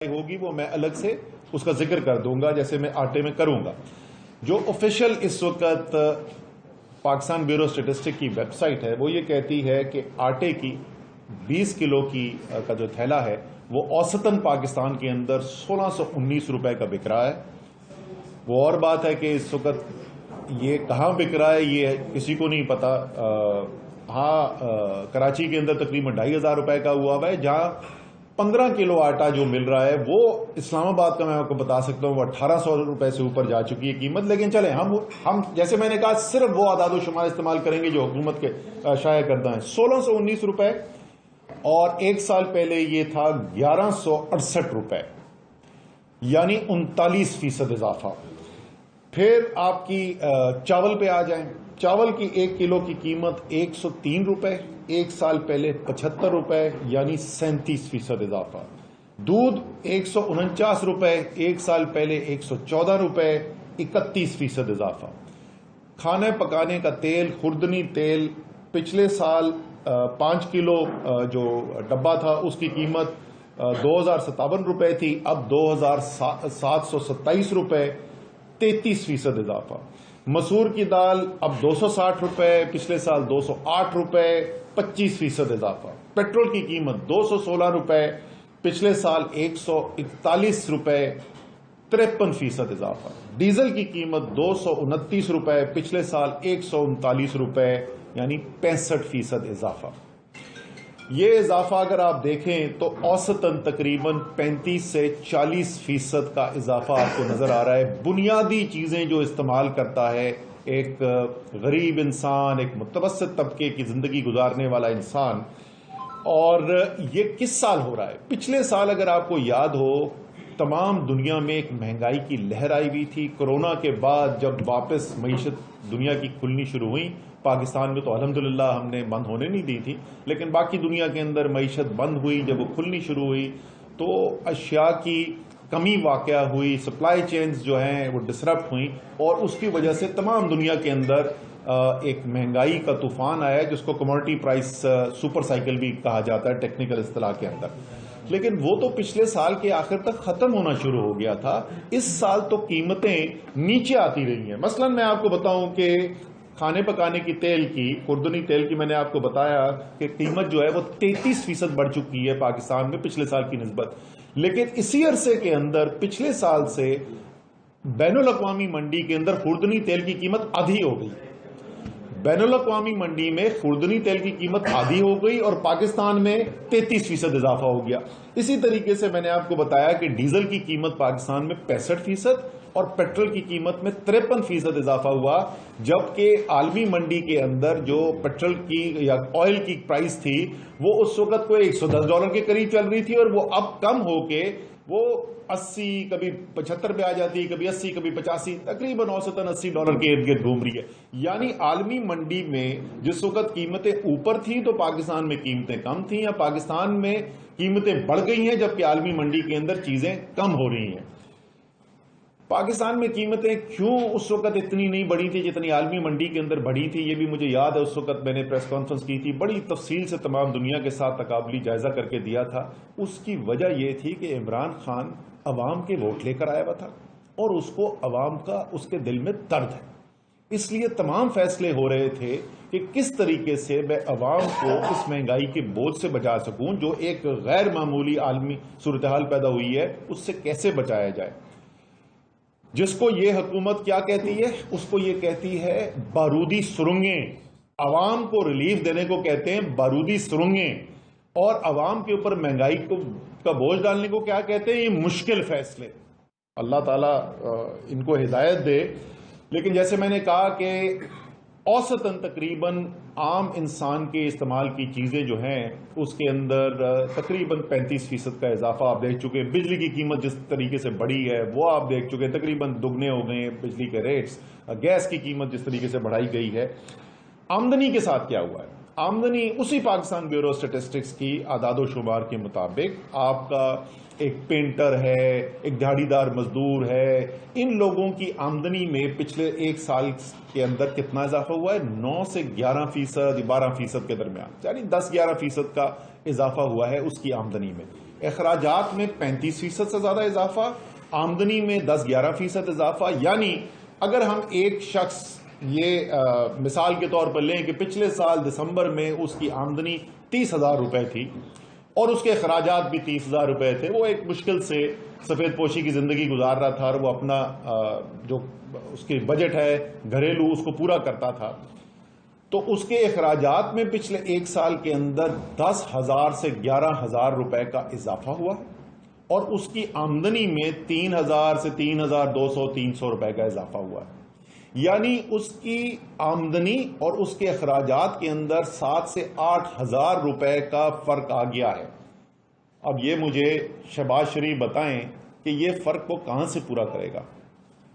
ہوگی وہ میں الگ سے اس کا ذکر کر دوں گا جیسے میں آٹے میں کروں گا۔ جو آفیشیل اس وقت پاکستان بیورو اسٹیٹسٹک کی ویب سائٹ ہے وہ یہ کہتی ہے کہ آٹے کی 20 کلو کا جو تھیلا ہے وہ اوسطاً پاکستان کے اندر 1619 روپے کا بک رہا ہے۔ وہ اور بات ہے کہ اس وقت یہ کہاں بک رہا ہے یہ کسی کو نہیں پتا۔ کراچی کے اندر تقریباً 2500 روپے کا ہوا ہے، جہاں 15 کلو آٹا جو مل رہا ہے وہ اسلام آباد کا میں آپ کو بتا سکتا ہوں وہ 1800 روپے سے اوپر جا چکی ہے قیمت۔ لیکن چلیں ہم جیسے میں نے کہا صرف وہ اعداد و شمار استعمال کریں گے جو حکومت کے شائع کردہ ہیں۔ 1619 روپے اور ایک سال پہلے یہ تھا 1168 روپے، یعنی 39% اضافہ۔ پھر آپ کی چاول پہ آ جائیں، چاول کی 1 کلو کی قیمت 103 روپے، ایک سال پہلے 75 روپے، یعنی 37% اضافہ۔ دودھ 149 روپے، ایک سال پہلے 114 روپے، 31% اضافہ۔ کھانے پکانے کا تیل، خوردنی تیل، پچھلے سال 5 کلو جو ڈبہ تھا اس کی قیمت 2057 روپے تھی، اب 2727 روپے، 33% اضافہ۔ مسور کی دال اب 260 روپے، پچھلے سال 208 روپے، 25% اضافہ۔ پیٹرول کی قیمت 216 روپے، پچھلے سال 141 روپے، 53% اضافہ۔ ڈیزل کی قیمت 229 روپے، پچھلے سال 139 روپے، یعنی 65% اضافہ۔ یہ اضافہ اگر آپ دیکھیں تو اوسطاً تقریباً 35 سے 40% کا اضافہ آپ کو نظر آ رہا ہے۔ بنیادی چیزیں جو استعمال کرتا ہے ایک غریب انسان، ایک متوسط طبقے کی زندگی گزارنے والا انسان، اور یہ کس سال ہو رہا ہے؟ پچھلے سال اگر آپ کو یاد ہو تمام دنیا میں ایک مہنگائی کی لہر آئی ہوئی تھی۔ کورونا کے بعد جب واپس معیشت دنیا کی کھلنی شروع ہوئی، پاکستان میں تو الحمدللہ ہم نے بند ہونے نہیں دی تھی، لیکن باقی دنیا کے اندر معیشت بند ہوئی، جب وہ کھلنی شروع ہوئی تو اشیاء کی کمی واقع ہوئی، سپلائی چینز جو ہیں وہ ڈسرپٹ ہوئیں، اور اس کی وجہ سے تمام دنیا کے اندر ایک مہنگائی کا طوفان آیا جس کو کموڈٹی پرائس سپر سائیکل بھی کہا جاتا ہے ٹیکنیکل اصطلاح کے اندر۔ لیکن وہ تو پچھلے سال کے آخر تک ختم ہونا شروع ہو گیا تھا۔ اس سال تو قیمتیں نیچے آتی رہی ہیں۔ مثلا میں آپ کو بتاؤں کہ کھانے پکانے کی تیل کی، خوردنی تیل کی میں نے آپ کو بتایا کہ قیمت جو ہے وہ 33% بڑھ چکی ہے پاکستان میں پچھلے سال کی نسبت، لیکن اسی عرصے کے اندر پچھلے سال سے بین الاقوامی منڈی کے اندر خوردنی تیل کی قیمت آدھی ہو گئی۔ بین الاقوامی منڈی میں خوردنی تیل کی قیمت آدھی ہو گئی اور پاکستان میں 33% اضافہ ہو گیا۔ اسی طریقے سے میں نے آپ کو بتایا کہ ڈیزل کی قیمت پاکستان میں 65% اور پیٹرول کی قیمت میں 53% اضافہ ہوا، جبکہ عالمی منڈی کے اندر جو پیٹرول کی یا آئل کی پرائس تھی وہ اس وقت کوئی $110 کے قریب چل رہی تھی، اور وہ اب کم ہو کے وہ 80، کبھی 75 پہ آ جاتی، کبھی 80، کبھی 85، تقریباً اوسطاً $80 کے ارد گرد گھوم رہی ہے۔ یعنی عالمی منڈی میں جس وقت قیمتیں اوپر تھیں تو پاکستان میں قیمتیں کم تھیں، یا پاکستان میں قیمتیں بڑھ گئی ہیں جبکہ عالمی منڈی کے اندر چیزیں کم ہو رہی ہیں۔ پاکستان میں قیمتیں کیوں اس وقت اتنی نہیں بڑھی تھی جتنی عالمی منڈی کے اندر بڑھی تھی؟ یہ بھی مجھے یاد ہے، اس وقت میں نے پریس کانفرنس کی تھی، بڑی تفصیل سے تمام دنیا کے ساتھ تقابلی جائزہ کر کے دیا تھا۔ اس کی وجہ یہ تھی کہ عمران خان عوام کے ووٹ لے کر آیا ہوا تھا، اور اس کو عوام کا اس کے دل میں درد ہے، اس لیے تمام فیصلے ہو رہے تھے کہ کس طریقے سے میں عوام کو اس مہنگائی کے بوجھ سے بچا سکوں جو ایک غیر معمولی عالمی صورتحال پیدا ہوئی ہے، اس سے کیسے بچایا جائے۔ جس کو یہ حکومت کیا کہتی ہے؟ اس کو یہ کہتی ہے بارودی سرنگیں۔ عوام کو ریلیف دینے کو کہتے ہیں بارودی سرنگیں، اور عوام کے اوپر مہنگائی کا بوجھ ڈالنے کو کیا کہتے ہیں؟ یہ مشکل فیصلے۔ اللہ تعالیٰ ان کو ہدایت دے۔ لیکن جیسے میں نے کہا کہ اوسطاً تقریباً عام انسان کے استعمال کی چیزیں جو ہیں اس کے اندر تقریباً 35% کا اضافہ آپ دیکھ چکے۔ بجلی کی قیمت جس طریقے سے بڑھی ہے وہ آپ دیکھ چکے، تقریباً دگنے ہو گئے ہیں بجلی کے ریٹس۔ گیس کی قیمت جس طریقے سے بڑھائی گئی ہے۔ آمدنی کے ساتھ کیا ہوا ہے؟ آمدنی اسی پاکستان بیورو اسٹیٹسٹکس کی اعداد و شمار کے مطابق آپ کا ایک پینٹر ہے، ایک دہاڑی دار مزدور ہے، ان لوگوں کی آمدنی میں پچھلے ایک سال کے اندر کتنا اضافہ ہوا ہے؟ 9 سے 11%، 12% کے درمیان، یعنی 10-11% کا اضافہ ہوا ہے اس کی آمدنی میں۔ اخراجات میں 35% سے زیادہ اضافہ، آمدنی میں 10-11% اضافہ. یعنی اگر ہم ایک شخص یہ مثال کے طور پر لیں کہ پچھلے سال دسمبر میں اس کی آمدنی 30,000 روپے تھی اور اس کے اخراجات بھی 30,000 روپے تھے، وہ ایک مشکل سے سفید پوشی کی زندگی گزار رہا تھا اور وہ اپنا جو اس کی بجٹ ہے گھریلو اس کو پورا کرتا تھا، تو اس کے اخراجات میں پچھلے ایک سال کے اندر 10,000 سے 11,000 روپے کا اضافہ ہوا اور اس کی آمدنی میں 3,000 سے 3,200 300 روپے کا اضافہ ہوا ہے. یعنی اس کی آمدنی اور اس کے اخراجات کے اندر 7 سے 8,000 روپے کا فرق آ گیا ہے. اب یہ مجھے شہباز شریف بتائیں کہ یہ فرق کو کہاں سے پورا کرے گا؟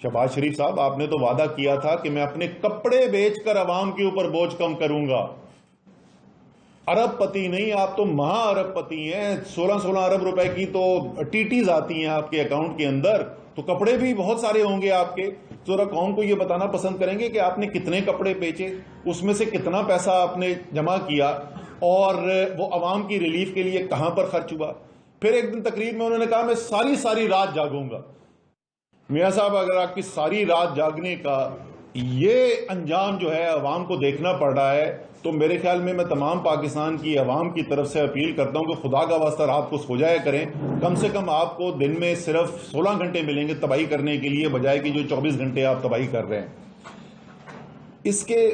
شہباز شریف صاحب، آپ نے تو وعدہ کیا تھا کہ میں اپنے کپڑے بیچ کر عوام کے اوپر بوجھ کم کروں گا. ارب پتی نہیں، آپ تو مہا ارب پتی ہیں. 16 ارب روپے کی تو ٹیٹیز آتی ہیں آپ کے اکاؤنٹ کے اندر، تو کپڑے بھی بہت سارے ہوں گے آپ کے. ذرا قوم کو یہ بتانا پسند کریں گے کہ آپ نے کتنے کپڑے بیچے، اس میں سے کتنا پیسہ آپ نے جمع کیا اور وہ عوام کی ریلیف کے لیے کہاں پر خرچ ہوا؟ پھر ایک دن تقریر میں انہوں نے کہا میں ساری رات جاگوں گا. میاں صاحب، اگر آپ کی ساری رات جاگنے کا یہ انجام جو ہے عوام کو دیکھنا پڑ رہا ہے، تو میرے خیال میں تمام پاکستان کی عوام کی طرف سے اپیل کرتا ہوں کہ خدا کا واسطہ رات کو سو جایا کریں. کم سے کم آپ کو دن میں صرف 16 گھنٹے ملیں گے تباہی کرنے کے لیے، بجائے کہ جو 24 گھنٹے آپ تباہی کر رہے ہیں. اس کے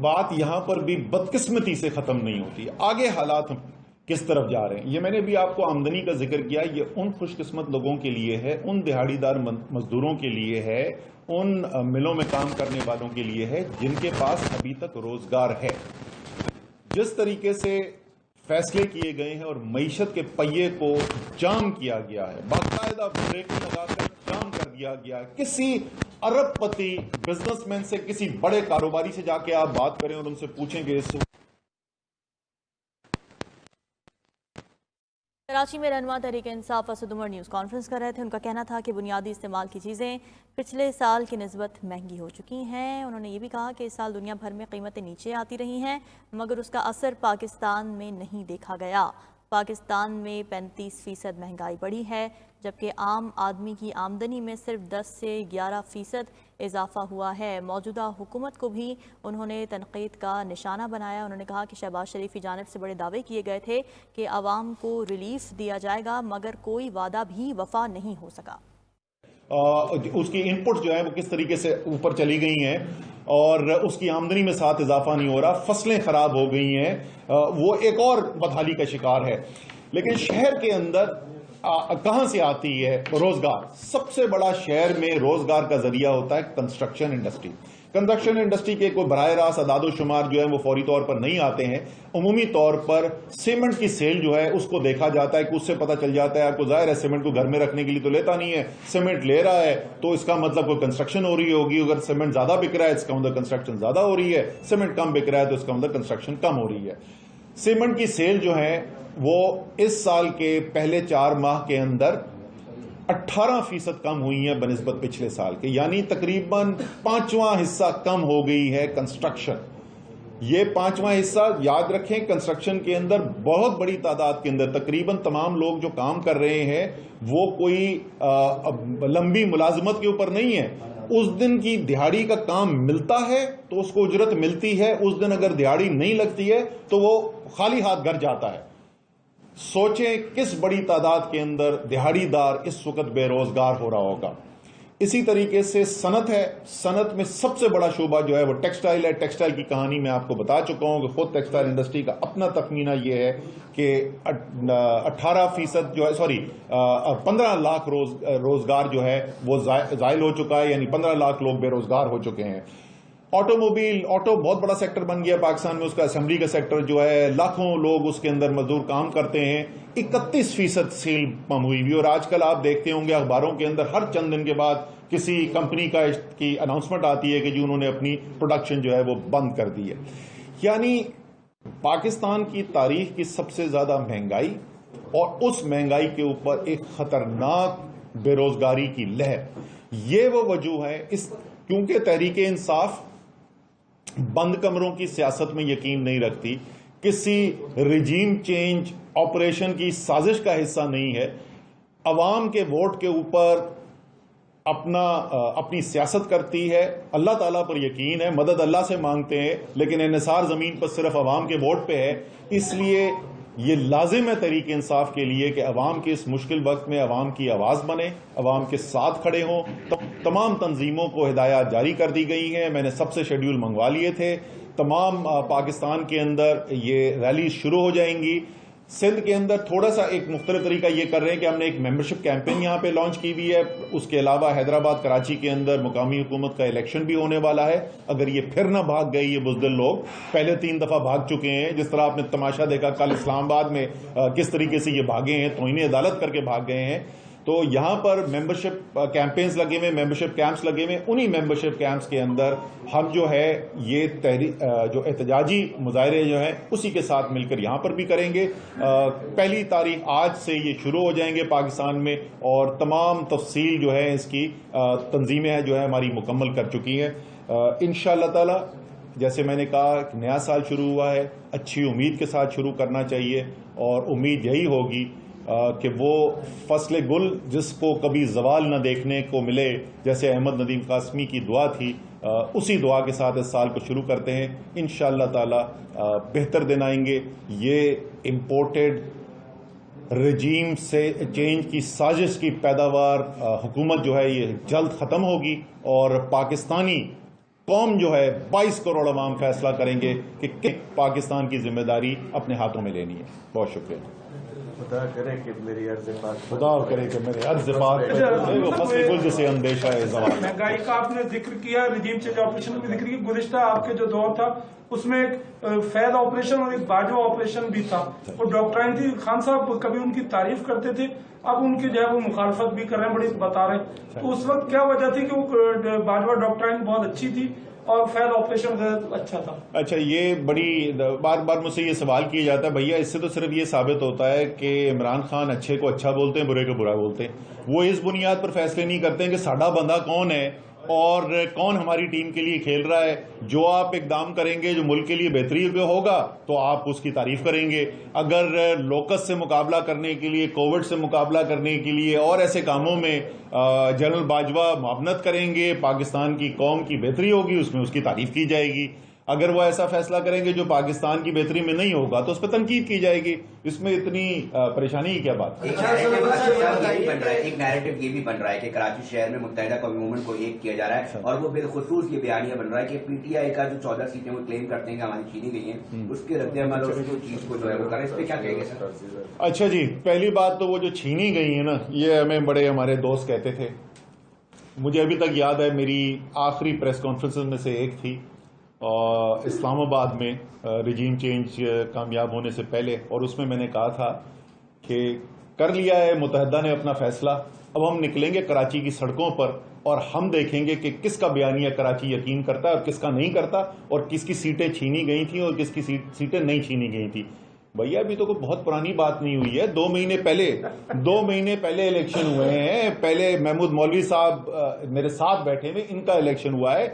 بات یہاں پر بھی بدقسمتی سے ختم نہیں ہوتی. آگے حالات کس طرف جا رہے ہیں؟ یہ میں نے بھی آپ کو آمدنی کا ذکر کیا. یہ ان خوش قسمت لوگوں کے لیے ہے، ان دہاڑی دار مزدوروں کے لیے ہے، ان ملوں میں کام کرنے والوں کے لیے ہے جن کے پاس ابھی تک روزگار ہے. جس طریقے سے فیصلے کیے گئے ہیں اور معیشت کے پہیے کو جام کیا گیا ہے، باقاعدہ بریک لگا کر جام کر دیا گیا. کسی ارب پتی بزنس مین سے، کسی بڑے کاروباری سے جا کے آپ بات کریں اور ان سے پوچھیں گے. کراچی میں رہنما تحریک انصاف اسد عمر نیوز کانفرنس کر رہے تھے. ان کا کہنا تھا کہ بنیادی استعمال کی چیزیں پچھلے سال کی نسبت مہنگی ہو چکی ہیں. انہوں نے یہ بھی کہا کہ اس سال دنیا بھر میں قیمتیں نیچے آتی رہی ہیں، مگر اس کا اثر پاکستان میں نہیں دیکھا گیا. پاکستان میں 35% مہنگائی بڑھی ہے، جبکہ عام آدمی کی آمدنی میں صرف 10 سے 11% اضافہ ہوا ہے. موجودہ حکومت کو بھی انہوں نے تنقید کا نشانہ بنایا. انہوں نے کہا کہ شہباز شریف کی جانب سے بڑے دعوے کیے گئے تھے کہ عوام کو ریلیف دیا جائے گا، مگر کوئی وعدہ بھی وفا نہیں ہو سکا. اس کی ان پٹ جو ہے وہ کس طریقے سے اوپر چلی گئی ہیں اور اس کی آمدنی میں ساتھ اضافہ نہیں ہو رہا، فصلیں خراب ہو گئی ہیں، وہ ایک اور بدحالی کا شکار ہے. لیکن شہر کے اندر کہاں سے آتی ہے روزگار؟ سب سے بڑا شہر میں روزگار کا ذریعہ ہوتا ہے کنسٹرکشن انڈسٹری. کنسٹرکشن انڈسٹری کے کوئی براہ راست اعداد و شمار جو ہے وہ فوری طور پر نہیں آتے ہیں. عمومی طور پر سیمنٹ کی سیل جو ہے اس کو دیکھا جاتا ہے کہ اس سے پتہ چل جاتا ہے. آپ کو ظاہر ہے سیمنٹ کو گھر میں رکھنے کے لیے تو لیتا نہیں ہے، سیمنٹ لے رہا ہے تو اس کا مطلب کوئی کنسٹرکشن ہو رہی ہوگی. اگر سیمنٹ زیادہ بک رہا ہے اس کا مطلب کنسٹرکشن زیادہ ہو رہی ہے، سیمنٹ کم بک رہا ہے تو اس کا مطلب کنسٹرکشن کم ہو رہی ہے. سیمنٹ کی سیل جو ہے وہ اس سال کے پہلے 4 ماہ کے اندر 18% کم ہوئی ہیں بنسبت پچھلے سال کے. یعنی تقریباً 5واں حصہ کم ہو گئی ہے کنسٹرکشن. یہ 5واں حصہ یاد رکھیں، کنسٹرکشن کے اندر بہت بڑی تعداد کے اندر تقریباً تمام لوگ جو کام کر رہے ہیں وہ کوئی لمبی ملازمت کے اوپر نہیں ہے. اس دن کی دہاڑی کا کام ملتا ہے تو اس کو اجرت ملتی ہے، اس دن اگر دہاڑی نہیں لگتی ہے تو وہ خالی ہاتھ گھر جاتا ہے. سوچیں کس بڑی تعداد کے اندر دہاڑی دار اس وقت بے روزگار ہو رہا ہوگا. اسی طریقے سے صنعت ہے، صنعت میں سب سے بڑا شعبہ جو ہے وہ ٹیکسٹائل ہے. ٹیکسٹائل کی کہانی میں آپ کو بتا چکا ہوں کہ خود ٹیکسٹائل انڈسٹری کا اپنا تخمینہ یہ ہے کہ 18% جو ہے 15 لاکھ روزگار جو ہے وہ زائل ہو چکا ہے، یعنی 15 لاکھ لوگ بے روزگار ہو چکے ہیں. آٹو بہت بڑا سیکٹر بن گیا پاکستان میں. اس کا اسمبلی کا سیکٹر جو ہے لاکھوں لوگ اس کے اندر مزدور کام کرتے ہیں. 31% سیل کم ہوئی ہوئی. اور آج کل آپ دیکھتے ہوں گے اخباروں کے اندر ہر چند دن کے بعد کسی کمپنی کی اناؤنسمنٹ آتی ہے کہ جو انہوں نے اپنی پروڈکشن جو ہے وہ بند کر دی ہے. یعنی پاکستان کی تاریخ کی سب سے زیادہ مہنگائی اور اس مہنگائی کے اوپر ایک خطرناک بے روزگاری کی لہر. یہ وہ وجوہ ہے کیونکہ تحریک انصاف بند کمروں کی سیاست میں یقین نہیں رکھتی. کسی رجیم چینج آپریشن کی سازش کا حصہ نہیں ہے. عوام کے ووٹ کے اوپر اپنی سیاست کرتی ہے. اللہ تعالیٰ پر یقین ہے, مدد اللہ سے مانگتے ہیں, لیکن انحصار زمین پر صرف عوام کے ووٹ پہ ہے. اس لیے یہ لازم ہے تحریک انصاف کے لیے کہ عوام کے اس مشکل وقت میں عوام کی آواز بنے, عوام کے ساتھ کھڑے ہوں. تمام تنظیموں کو ہدایات جاری کر دی گئی ہیں. میں نے سب سے شیڈیول منگوا لیے تھے. تمام پاکستان کے اندر یہ ریلیز شروع ہو جائیں گی. سندھ کے اندر تھوڑا سا ایک مختلف طریقہ یہ کر رہے ہیں کہ ہم نے ایک ممبرشپ کیمپین یہاں پہ لانچ کی ہوئی ہے. اس کے علاوہ حیدرآباد, کراچی کے اندر مقامی حکومت کا الیکشن بھی ہونے والا ہے. اگر یہ پھر نہ بھاگ گئی, یہ بزدل لوگ پہلے 3 دفعہ بھاگ چکے ہیں. جس طرح آپ نے تماشا دیکھا کل اسلام آباد میں کس طریقے سے یہ بھاگے ہیں, توہین عدالت کر کے بھاگ گئے ہیں. تو یہاں پر ممبرشپ کیمپینز لگے ہوئے, ممبرشپ کیمپس لگے ہوئے. انہی ممبرشپ کیمپس کے اندر ہم جو ہے یہ جو احتجاجی مظاہرے جو ہیں اسی کے ساتھ مل کر یہاں پر بھی کریں گے. 1 تاریخ آج سے یہ شروع ہو جائیں گے پاکستان میں, اور تمام تفصیل جو ہے اس کی تنظیمیں جو ہے ہماری مکمل کر چکی ہیں. انشاءاللہ تعالی جیسے میں نے کہا کہ نیا سال شروع ہوا ہے, اچھی امید کے ساتھ شروع کرنا چاہیے, اور امید یہی ہوگی کہ وہ فصل گل جس کو کبھی زوال نہ دیکھنے کو ملے, جیسے احمد ندیم قاسمی کی دعا تھی, اسی دعا کے ساتھ اس سال کو شروع کرتے ہیں. انشاءاللہ تعالی بہتر دن آئیں گے. یہ امپورٹڈ رجیم سے چینج کی سازش کی پیداوار حکومت جو ہے یہ جلد ختم ہوگی, اور پاکستانی قوم جو ہے 22 کروڑ عوام فیصلہ کریں گے کہ پاکستان کی ذمہ داری اپنے ہاتھوں میں لینی ہے. بہت شکریہ. خدا کرے کہ میری عرض پاک خدا کرے کہ میرے عرض پاک فصل گل جسے اندیشہ ہے زوال. مہنگائی کا آپ نے ذکر کیا, رجیم چینج آپریشن کا ذکر کیا. گزشتہ آپ کے جو دور تھا اس میں ایک فیض آپریشن اور ایک باجوہ آپریشن بھی تھا, اور ڈاکٹر تھی. خان صاحب کبھی ان کی تعریف کرتے تھے, اب ان کی جو ہے وہ مخالفت بھی کر رہے ہیں, بڑی بتا رہے ہیں. تو اس وقت کیا وجہ تھی کہ وہ باجوہ ڈاکٹرائن بہت اچھی تھی اور فیض آپریشن اچھا تھا؟ اچھا, یہ بڑی بار بار مجھ سے یہ سوال کیا جاتا ہے. بھیا اس سے تو صرف یہ ثابت ہوتا ہے کہ عمران خان اچھے کو اچھا بولتے ہیں, برے کو برا بولتے ہیں. وہ اس بنیاد پر فیصلے نہیں کرتے ہیں کہ ساڈا بندہ کون ہے اور کون ہماری ٹیم کے لیے کھیل رہا ہے. جو آپ اقدام کریں گے جو ملک کے لیے بہتری پہ ہوگا تو آپ اس کی تعریف کریں گے. اگر لوکس سے مقابلہ کرنے کے لیے, کووڈ سے مقابلہ کرنے کے لیے اور ایسے کاموں میں جنرل باجوہ معاونت کریں گے, پاکستان کی قوم کی بہتری ہوگی, اس میں اس کی تعریف کی جائے گی. اگر وہ ایسا فیصلہ کریں گے جو پاکستان کی بہتری میں نہیں ہوگا تو اس پہ تنقید کی جائے گی. اس میں اتنی پریشانی کی کیا بات ہے؟ ایک نیریٹو یہ بھی بن رہا ہے کہ کراچی شہر میں متحدہ قومی موومنٹ کو ایک کیا جا رہا ہے, اور وہ بالخصوص یہ بیانیہ بن رہا ہے کہ پی ٹی آئی کا جو 14 سیٹیں وہ کلیم کرتے ہیں کہ ہماری چھینی گئی ہیں, اس کے رد عمل اور اس چیز کو جو ہے وہ کر رہے ہیں. اس پہ کیا کہیں گے سر؟ اچھا جی, پہلی بات تو وہ جو چھینی گئی ہیں نا, یہ ہمیں بڑے ہمارے دوست کہتے تھے. مجھے ابھی تک یاد ہے میری آخری پریس کانفرنس میں سے ایک تھی اسلام آباد میں رجیم چینج کامیاب ہونے سے پہلے, اور اس میں نے کہا تھا کہ کر لیا ہے متحدہ نے اپنا فیصلہ, اب ہم نکلیں گے کراچی کی سڑکوں پر اور ہم دیکھیں گے کہ کس کا بیانیہ کراچی یقین کرتا ہے اور کس کا نہیں کرتا, اور کس کی سیٹیں چھینی گئی تھیں اور کس کی سیٹیں نہیں چھینی گئی تھیں. بھیا ابھی تو کوئی بہت پرانی بات نہیں ہوئی ہے. 2 مہینے پہلے الیکشن ہوئے ہیں. پہلے محمود مولوی صاحب میرے ساتھ بیٹھے ہوئے, ان کا الیکشن ہوا ہے.